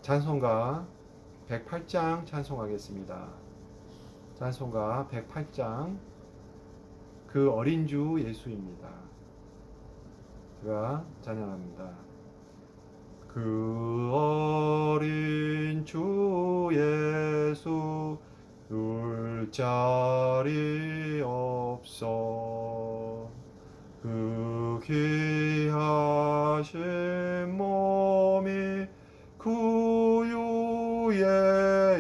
찬송가 108장 찬송하겠습니다. 찬송가 108장 그 어린 주 예수입니다. 제가 찬양합니다. 그 어린 주 예수 둘 자리 없어 그 귀하신 몸이 구유에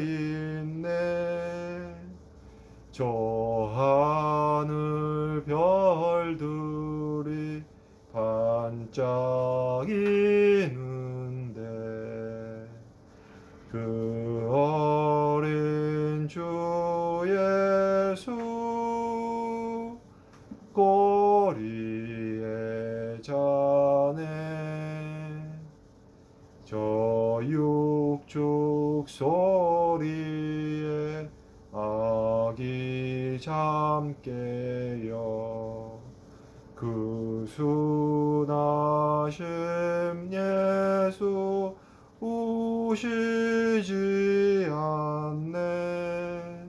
있네 저 하늘 별들이 반짝이는데 그 어린 주 예수 꼬리에 자네 저 육축 소리에 아기 잠깨요 그 순하심 예수 우시지 않네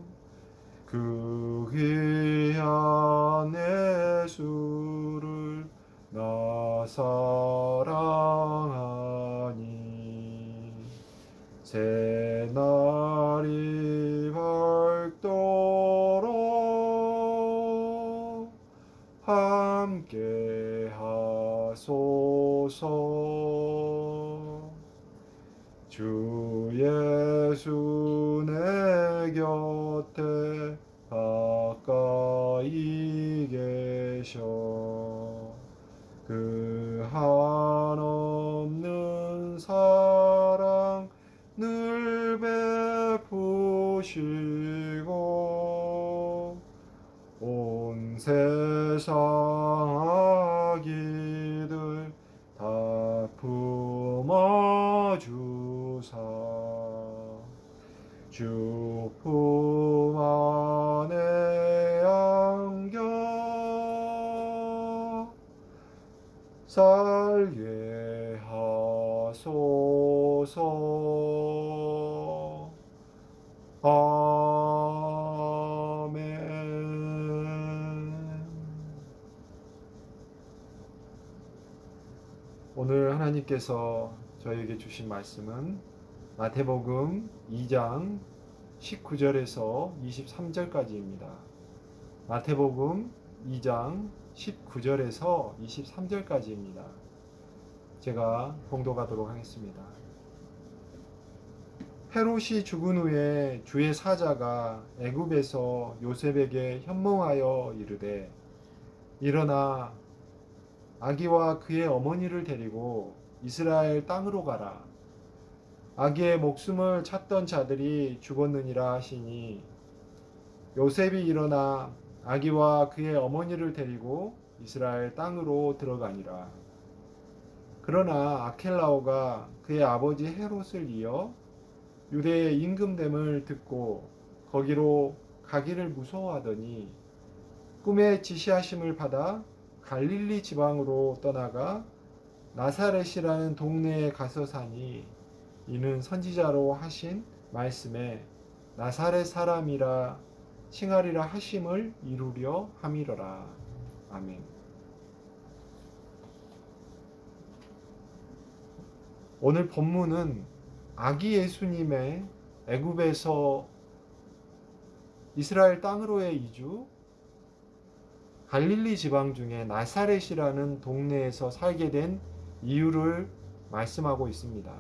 그 귀한 예수를 나 사랑하니 새날이 밝도록 함께 하소서 주 예수 내 곁에 가까이 계셔 그 한없는 사랑 늘 베푸시고 온 세상 아기들 다 품어주사 주 품 안에 안겨 살게 하소서 아멘. 오늘 하나님께서 저에게 주신 말씀은 마태복음 2장 19절에서 23절까지입니다. 마태복음 2장 19절에서 23절까지입니다. 제가 봉독하도록 하겠습니다. 헤롯이 죽은 후에 주의 사자가 애굽에서 요셉에게 현몽하여 이르되 일어나 아기와 그의 어머니를 데리고 이스라엘 땅으로 가라. 아기의 목숨을 찾던 자들이 죽었느니라 하시니 요셉이 일어나 아기와 그의 어머니를 데리고 이스라엘 땅으로 들어가니라. 그러나 아켈라오가 그의 아버지 헤롯을 이어 유대의 임금됨을 듣고 거기로 가기를 무서워하더니 꿈에 지시하심을 받아 갈릴리 지방으로 떠나가 나사렛이라는 동네에 가서 사니 이는 선지자로 하신 말씀에 나사렛 사람이라 칭하리라 하심을 이루려 함이러라. 아멘. 오늘 본문은 아기 예수님의 애굽에서 이스라엘 땅으로의 이주, 갈릴리 지방 중에 나사렛이라는 동네에서 살게 된 이유를 말씀하고 있습니다.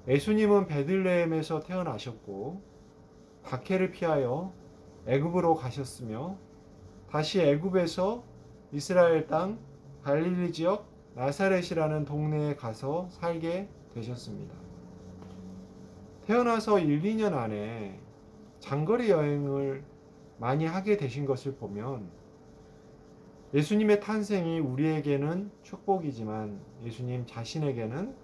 예수님은 베들레헴에서 태어나셨고 박해를 피하여 애굽으로 가셨으며 다시 애굽에서 이스라엘 땅 갈릴리 지역 나사렛이라는 동네에 가서 살게 되셨습니다. 태어나서 1, 2년 안에 장거리 여행을 많이 하게 되신 것을 보면 예수님의 탄생이 우리에게는 축복이지만 예수님 자신에게는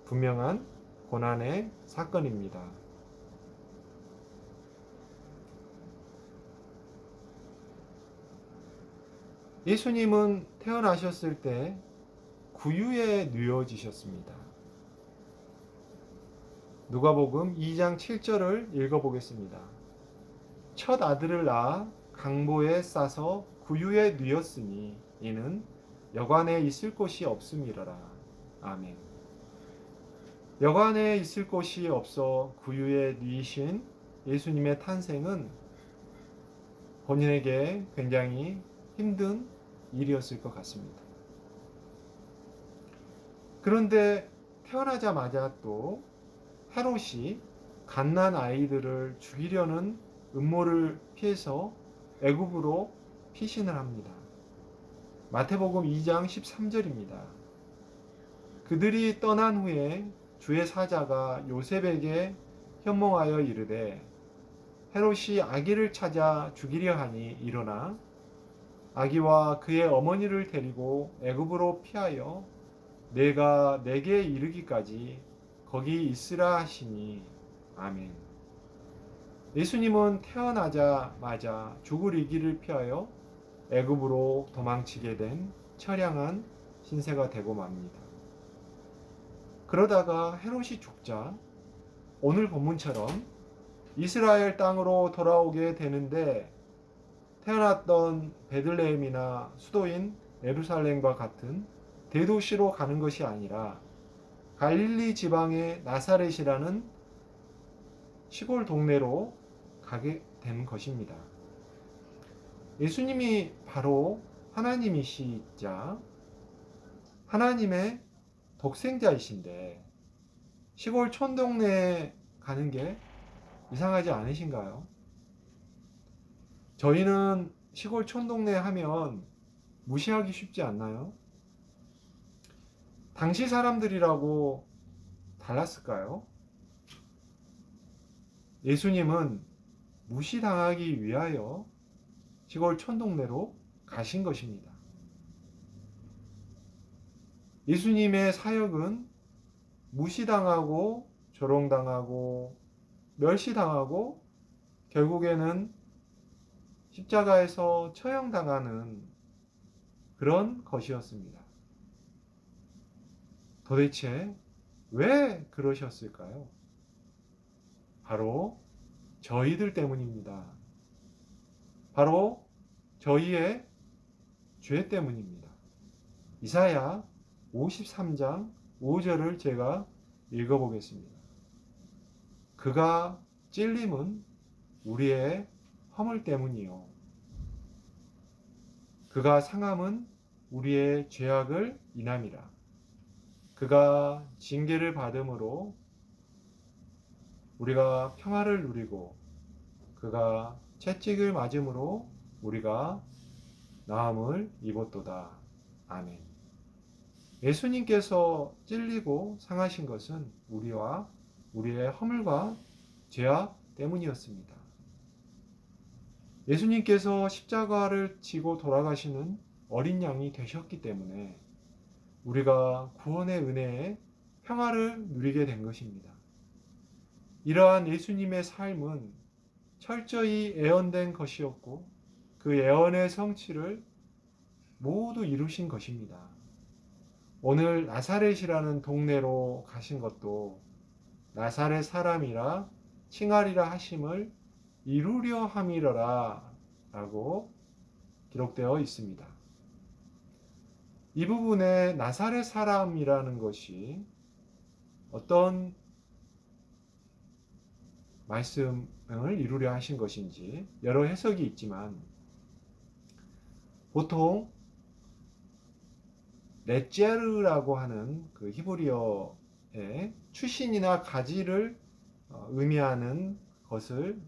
분명한 고난의 사건입니다. 예수님은 태어나셨을 때 구유에 누워지셨습니다. 누가복음 2장 7절을 읽어보겠습니다. 첫 아들을 낳아 강보에 싸서 구유에 뉘었으니 이는 여관에 있을 곳이 없음이러라. 아멘. 여관에 있을 곳이 없어 구유에 뉘신 예수님의 탄생은 본인에게 굉장히 힘든 일이었을 것 같습니다. 그런데 태어나자마자 또 헤롯이 갓난 아이들을 죽이려는 음모를 피해서 애굽으로 피신을 합니다. 마태복음 2장 13절입니다. 그들이 떠난 후에 주의 사자가 요셉에게 현몽하여 이르되 헤롯이 아기를 찾아 죽이려 하니 일어나 아기와 그의 어머니를 데리고 애굽으로 피하여 내가 내게 이르기까지 거기 있으라 하시니 아멘. 예수님은 태어나자마자 죽을 위기를 피하여 애굽으로 도망치게 된 처량한 신세가 되고 맙니다. 그러다가 헤롯이 죽자 오늘 본문처럼 이스라엘 땅으로 돌아오게 되는데 태어났던 베들레헴이나 수도인 예루살렘과 같은 대도시로 가는 것이 아니라 갈릴리 지방의 나사렛이라는 시골 동네로 가게 된 것입니다. 예수님이 바로 하나님이시자 하나님의 독생자이신데 시골 촌동네에 가는 게 이상하지 않으신가요? 저희는 시골 촌동네 하면 무시하기 쉽지 않나요? 당시 사람들이라고 달랐을까요? 예수님은 무시당하기 위하여 시골 촌동네로 가신 것입니다. 예수님의 사역은 무시당하고 조롱당하고 멸시당하고 결국에는 십자가에서 처형당하는 그런 것이었습니다. 도대체 왜 그러셨을까요? 바로 저희들 때문입니다. 바로 저희의 죄 때문입니다. 이사야 53장 5절을 제가 읽어보겠습니다. 그가 찔림은 우리의 허물 때문이요. 그가 상함은 우리의 죄악을 인함이라. 그가 징계를 받음으로 우리가 평화를 누리고 그가 채찍을 맞음으로 우리가 나음을 입었도다. 아멘. 예수님께서 찔리고 상하신 것은 우리와 우리의 허물과 죄악 때문이었습니다. 예수님께서 십자가를 지고 돌아가시는 어린 양이 되셨기 때문에 우리가 구원의 은혜에 평화를 누리게 된 것입니다. 이러한 예수님의 삶은 철저히 예언된 것이었고 그 예언의 성취를 모두 이루신 것입니다. 오늘 나사렛이라는 동네로 가신 것도 나사렛 사람이라 칭하리라 하심을 이루려 함이러라 라고 기록되어 있습니다. 이 부분에 나사렛 사람이라는 것이 어떤 말씀을 이루려 하신 것인지 여러 해석이 있지만 보통 넷제르라고 하는 그 히브리어의 출신이나 가지를 의미하는 것을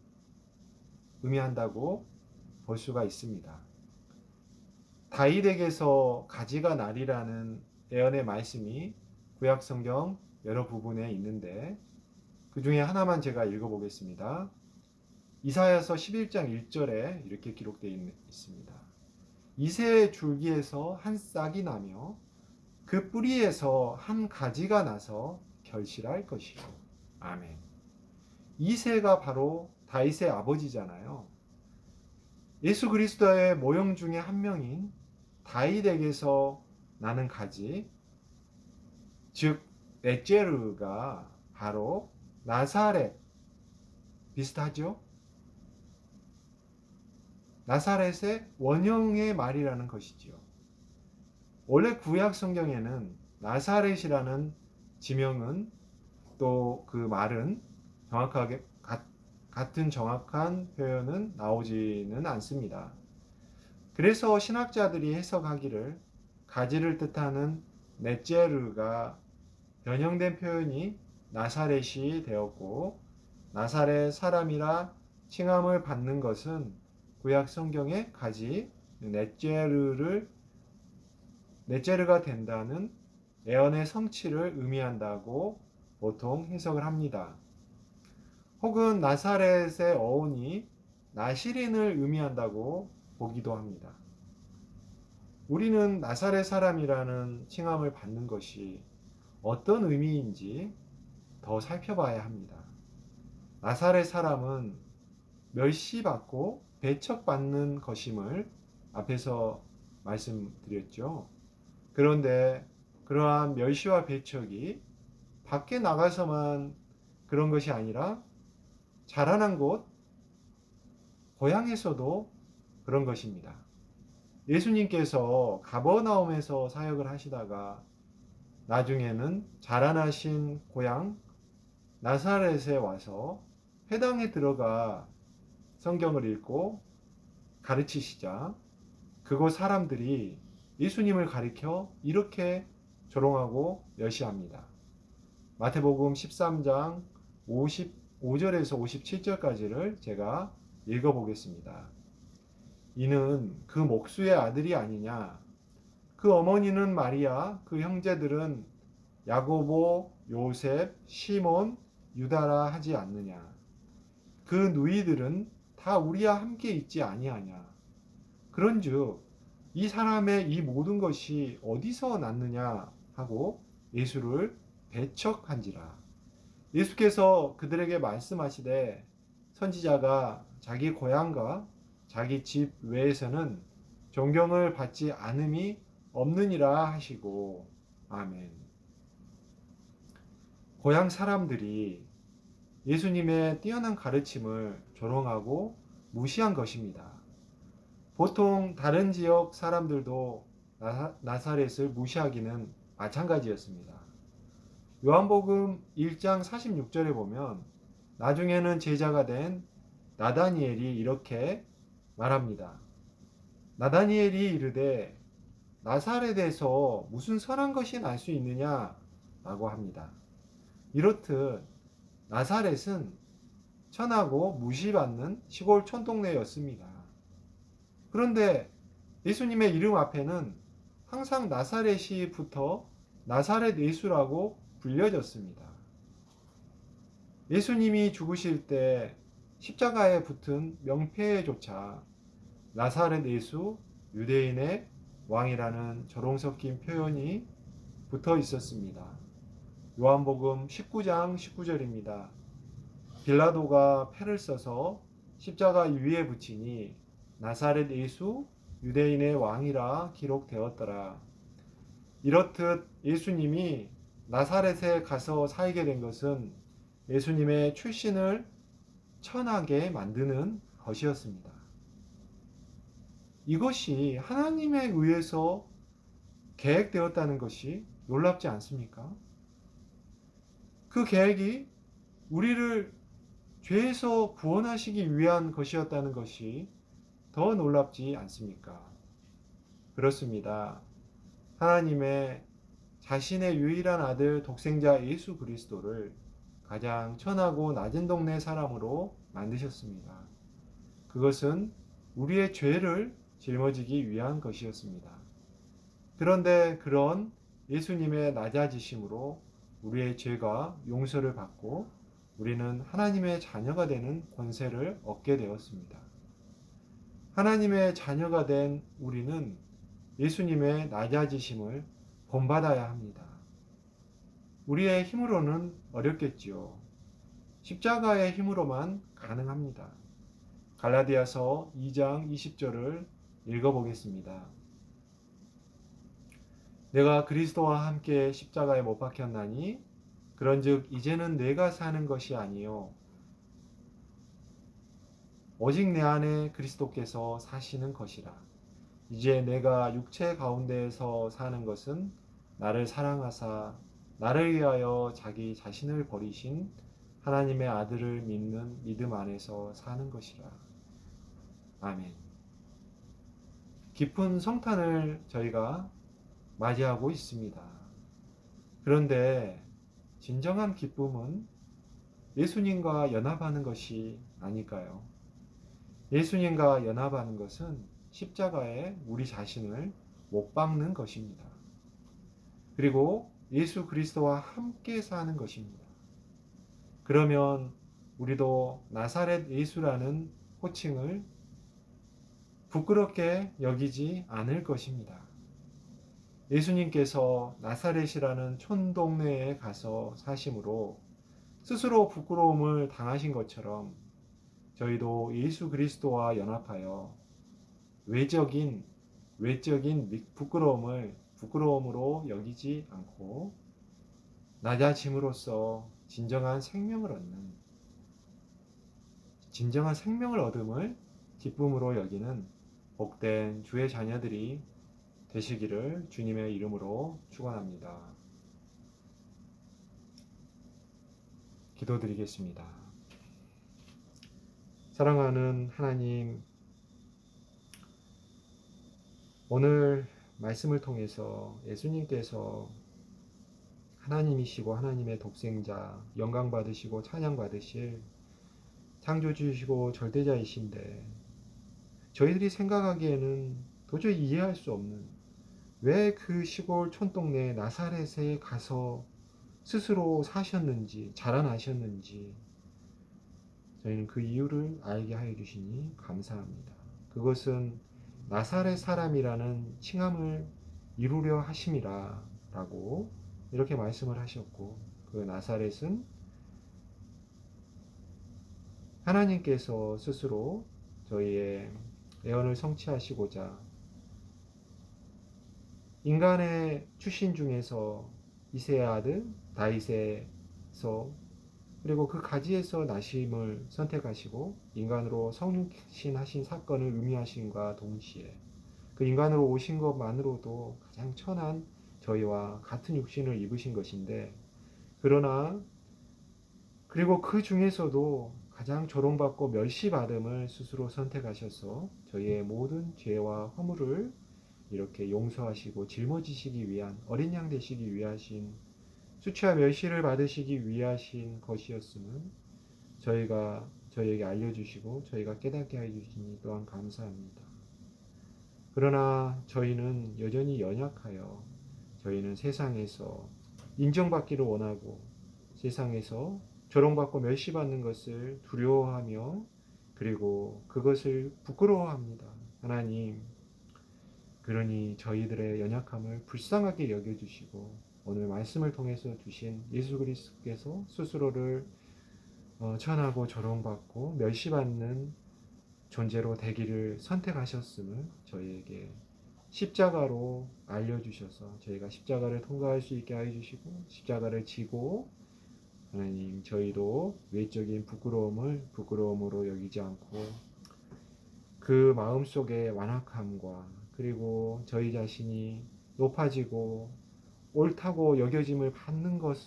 의미한다고 볼 수가 있습니다. 다윗에게서 가지가 나리라는 예언의 말씀이 구약 성경 여러 부분에 있는데 그 중에 하나만 제가 읽어보겠습니다. 이사야서 11장 1절에 이렇게 기록되어 있습니다. 이새의 줄기에서 한 싹이 나며 그 뿌리에서 한 가지가 나서 결실할 것이요. 아멘. 이새가 바로 다윗의 아버지잖아요. 예수 그리스도의 모형 중에 한 명인 다윗에게서 나는 가지, 즉 넷제르가 바로 나사렛 비슷하죠? 나사렛의 원형의 말이라는 것이지요. 원래 구약 성경에는 나사렛이라는 지명은 또 그 말은 정확하게 같은 정확한 표현은 나오지는 않습니다. 그래서 신학자들이 해석하기를 가지를 뜻하는 넷제르가 변형된 표현이 나사렛이 되었고 나사렛 사람이라 칭함을 받는 것은 구약 성경의 가지 넷제르가 된다는 예언의 성취를 의미한다고 보통 해석을 합니다. 혹은 나사렛의 어원이 나시린을 의미한다고 보기도 합니다. 우리는 나사렛 사람이라는 칭함을 받는 것이 어떤 의미인지 더 살펴봐야 합니다. 나사렛 사람은 멸시받고 배척받는 것임을 앞에서 말씀드렸죠. 그런데 그러한 멸시와 배척이 밖에 나가서만 그런 것이 아니라 자라난 곳, 고향에서도 그런 것입니다. 예수님께서 가버나움에서 사역을 하시다가 나중에는 자라나신 고향 나사렛에 와서 회당에 들어가 성경을 읽고 가르치시자 그곳 사람들이 예수님을 가리켜 이렇게 조롱하고 멸시합니다. 마태복음 13장 55절에서 57절까지를 제가 읽어보겠습니다. 이는 그 목수의 아들이 아니냐? 그 어머니는 마리아, 그 형제들은 야고보, 요셉, 시몬, 유다라 하지 않느냐? 그 누이들은 다 우리와 함께 있지 아니하냐? 그런즉 이 사람의 이 모든 것이 어디서 났느냐 하고 예수를 배척한지라. 예수께서 그들에게 말씀하시되 선지자가 자기 고향과 자기 집 외에서는 존경을 받지 않음이 없느니라 하시고 아멘. 고향 사람들이 예수님의 뛰어난 가르침을 조롱하고 무시한 것입니다. 보통 다른 지역 사람들도 나사렛을 무시하기는 마찬가지였습니다. 요한복음 1장 46절에 보면 나중에는 제자가 된 나다니엘이 이렇게 말합니다. 나다니엘이 이르되 나사렛에서 무슨 선한 것이 날 수 있느냐 라고 합니다. 이렇듯 나사렛은 천하고 무시받는 시골 촌동네였습니다. 그런데 예수님의 이름 앞에는 항상 나사렛이 붙어 나사렛 예수라고 불려졌습니다. 예수님이 죽으실 때 십자가에 붙은 명패조차 나사렛 예수 유대인의 왕이라는 조롱 섞인 표현이 붙어 있었습니다. 요한복음 19장 19절입니다. 빌라도가 패를 써서 십자가 위에 붙이니 나사렛 예수 유대인의 왕이라 기록되었더라. 이렇듯 예수님이 나사렛에 가서 살게 된 것은 예수님의 출신을 천하게 만드는 것이었습니다. 이것이 하나님에 의해서 계획되었다는 것이 놀랍지 않습니까? 그 계획이 우리를 죄에서 구원하시기 위한 것이었다는 것이 더 놀랍지 않습니까? 그렇습니다. 하나님의 자신의 유일한 아들 독생자 예수 그리스도를 가장 천하고 낮은 동네 사람으로 만드셨습니다. 그것은 우리의 죄를 짊어지기 위한 것이었습니다. 그런데 그런 예수님의 낮아지심으로 우리의 죄가 용서를 받고 우리는 하나님의 자녀가 되는 권세를 얻게 되었습니다. 하나님의 자녀가 된 우리는 예수님의 낮아지심을 본받아야 합니다. 우리의 힘으로는 어렵겠지요. 십자가의 힘으로만 가능합니다. 갈라디아서 2장 20절을 읽어보겠습니다. 내가 그리스도와 함께 십자가에 못 박혔나니 그런즉 이제는 내가 사는 것이 아니요 오직 내 안에 그리스도께서 사시는 것이라. 이제 내가 육체 가운데에서 사는 것은 나를 사랑하사 나를 위하여 자기 자신을 버리신 하나님의 아들을 믿는 믿음 안에서 사는 것이라. 아멘. 깊은 성탄을 저희가 맞이하고 있습니다. 그런데 진정한 기쁨은 예수님과 연합하는 것이 아닐까요? 예수님과 연합하는 것은 십자가에 우리 자신을 못 박는 것입니다. 그리고 예수 그리스도와 함께 사는 것입니다. 그러면 우리도 나사렛 예수라는 호칭을 부끄럽게 여기지 않을 것입니다. 예수님께서 나사렛이라는 촌동네에 가서 사심으로 스스로 부끄러움을 당하신 것처럼 저희도 예수 그리스도와 연합하여 외적인 부끄러움으로 여기지 않고 낮아짐으로써 진정한 생명을 얻음을 기쁨으로 여기는 복된 주의 자녀들이 되시기를 주님의 이름으로 축원합니다. 기도드리겠습니다. 사랑하는 하나님, 오늘 말씀을 통해서 예수님께서 하나님이시고 하나님의 독생자, 영광 받으시고 찬양 받으실 창조주이시고 절대자이신데 저희들이 생각하기에는 도저히 이해할 수 없는 왜 그 시골 촌동네 나사렛에 가서 스스로 사셨는지 자라나셨는지 저희는 그 이유를 알게 하여 주시니 감사합니다. 그것은 나사렛 사람이라는 칭함을 이루려 하심이라 라고 이렇게 말씀을 하셨고, 그 나사렛은 하나님께서 스스로 저희의 예언을 성취하시고자 인간의 출신 중에서 이새의 아들 다윗에서 그리고 그 가지에서 나심을 선택하시고 인간으로 성신하신 사건을 의미하심과 동시에 그 인간으로 오신 것만으로도 가장 천한 저희와 같은 육신을 입으신 것인데, 그러나 그리고 그 중에서도 가장 조롱받고 멸시받음을 스스로 선택하셔서 저희의 모든 죄와 허물을 이렇게 용서하시고 짊어지시기 위한 어린 양 되시기 위하신 수치와 멸시를 받으시기 위하신 것이었음은 저희에게 알려주시고 저희가 깨닫게 해주시니 또한 감사합니다. 그러나 저희는 여전히 연약하여 저희는 세상에서 인정받기를 원하고 세상에서 조롱받고 멸시받는 것을 두려워하며 그리고 그것을 부끄러워합니다. 하나님, 그러니 저희들의 연약함을 불쌍하게 여겨주시고 오늘 말씀을 통해서 주신 예수 그리스도께서 스스로를 천하고 조롱받고 멸시받는 존재로 되기를 선택하셨음을 저희에게 십자가로 알려주셔서 저희가 십자가를 통과할 수 있게 해주시고 십자가를 지고 하나님 저희도 외적인 부끄러움으로 여기지 않고 그 마음속의 완악함과 그리고 저희 자신이 높아지고 옳다고 여겨짐을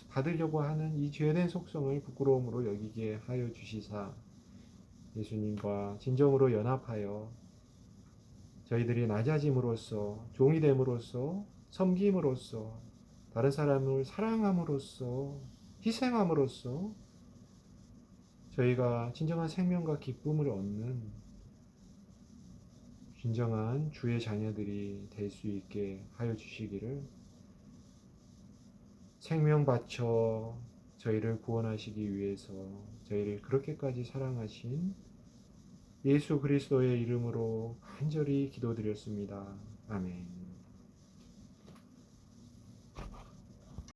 받으려고 하는 이 죄된 속성을 부끄러움으로 여기게 하여 주시사 예수님과 진정으로 연합하여 저희들이 낮아짐으로써 종이 됨으로써 섬김으로써 다른 사람을 사랑함으로써 희생함으로써 저희가 진정한 생명과 기쁨을 얻는 진정한 주의 자녀들이 될 수 있게 하여 주시기를, 생명 바쳐 저희를 구원하시기 위해서 저희를 그렇게까지 사랑하신 예수 그리스도의 이름으로 간절히 기도드렸습니다. 아멘.